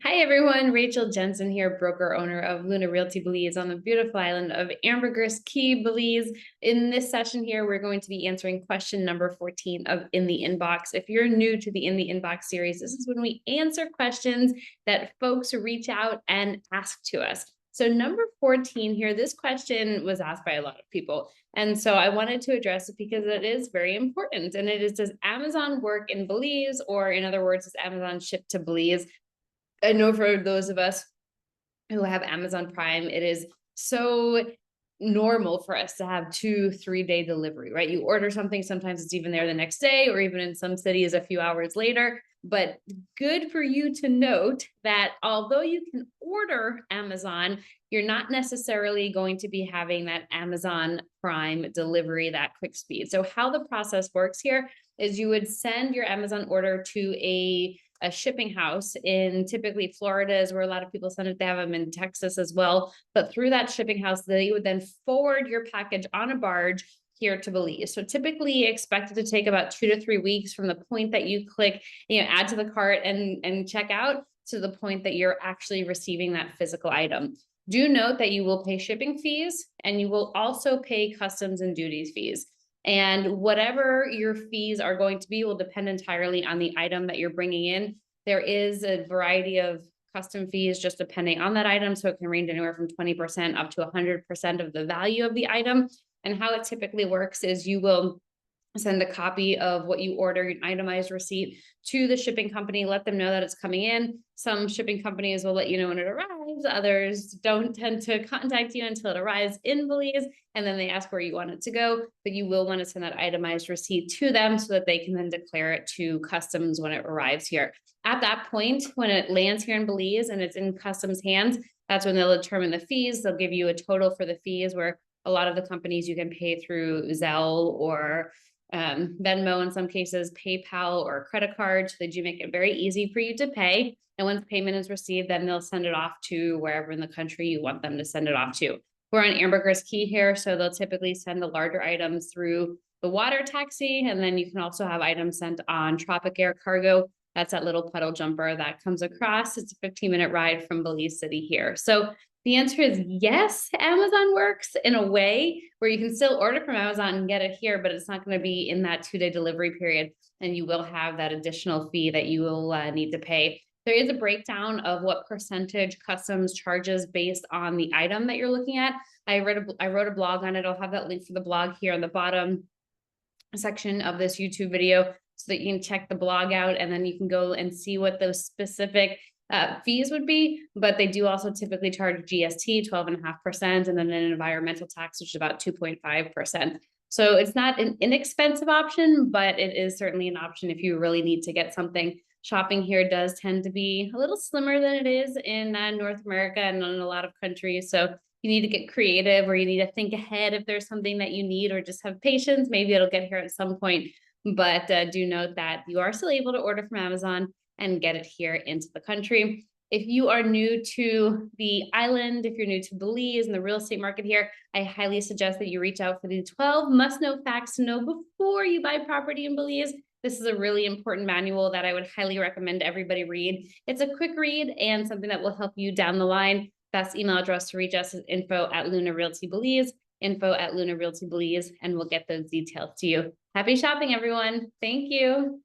Hi everyone, Rachel Jensen here, broker owner of Luna Realty Belize on the beautiful island of Ambergris Caye, Belize. In this session here, we're going to be answering question number 14 of In the Inbox. If you're new to the In the Inbox series, this is when we answer questions that folks reach out and ask to us. So number 14 here, this question was asked by a lot of people. And so I wanted to address it because it is very important. And it is, does Amazon work in Belize? Or in other words, does Amazon ship to Belize? I know for those of us who have Amazon Prime, it is so normal for us to have 2-3 day delivery, right? You order something, sometimes it's even there the next day, or even in some cities a few hours later. But good for you to note that although you can order Amazon, you're not necessarily going to be having that Amazon Prime delivery, that quick speed. So how the process works here is you would send your Amazon order to a shipping house in typically Florida is where a lot of people send it. They have them in Texas as well. But through that shipping house, they would then forward your package on a barge here to Belize. So typically expected to take about 2 to 3 weeks from the point that you click, add to the cart and check out to the point that you're actually receiving that physical item. Do note that you will pay shipping fees and you will also pay customs and duties fees. And whatever your fees are going to be will depend entirely on the item that you're bringing in. There is a variety of custom fees just depending on that item. So it can range anywhere from 20% up to 100% of the value of the item. And how it typically works is you will send a copy of what you order, an itemized receipt, to the shipping company, let them know that it's coming in. Some shipping companies will let you know when it arrives. Others don't tend to contact you until it arrives in Belize, and then they ask where you want it to go. But you will want to send that itemized receipt to them so that they can then declare it to customs when it arrives here. At that point, when it lands here in Belize and it's in customs hands, that's when they'll determine the fees. They'll give you a total for the fees, where a lot of the companies you can pay through Zelle or Venmo in some cases, PayPal or credit card. So they do make it very easy for you to pay. And once payment is received, then they'll send it off to wherever in the country you want them to send it off to. We're on Ambergris Caye here, so they'll typically send the larger items through the water taxi. And then you can also have items sent on Tropic Air Cargo. That's that little puddle jumper that comes across. It's a 15-minute ride from Belize City here. So the answer is yes, Amazon works in a way where you can still order from Amazon and get it here, but it's not going to be in that 2-day delivery period. And you will have that additional fee that you will need to pay. There is a breakdown of what percentage customs charges based on the item that you're looking at. I wrote a blog on it. I'll have that link for the blog here on the bottom section of this YouTube video so that you can check the blog out, and then you can go and see what those specific fees would be. But they do also typically charge GST 12.5%, and then an environmental tax, which is about 2.5%. So it's not an inexpensive option, but it is certainly an option if you really need to get something. Shopping here does tend to be a little slimmer than it is in North America and in a lot of countries. So you need to get creative, or you need to think ahead if there's something that you need, or just have patience. Maybe it'll get here at some point. But do note that you are still able to order from Amazon and get it here into the country. If you are new to the island, if you're new to Belize and the real estate market here, I highly suggest that you reach out for the 12 must-know facts to know before you buy property in Belize. This is a really important manual that I would highly recommend everybody read. It's a quick read and something that will help you down the line. Best email address to reach us is info@Luna Realty Belize, info@Luna Realty Belize, and we'll get those details to you. Happy shopping, everyone. Thank you.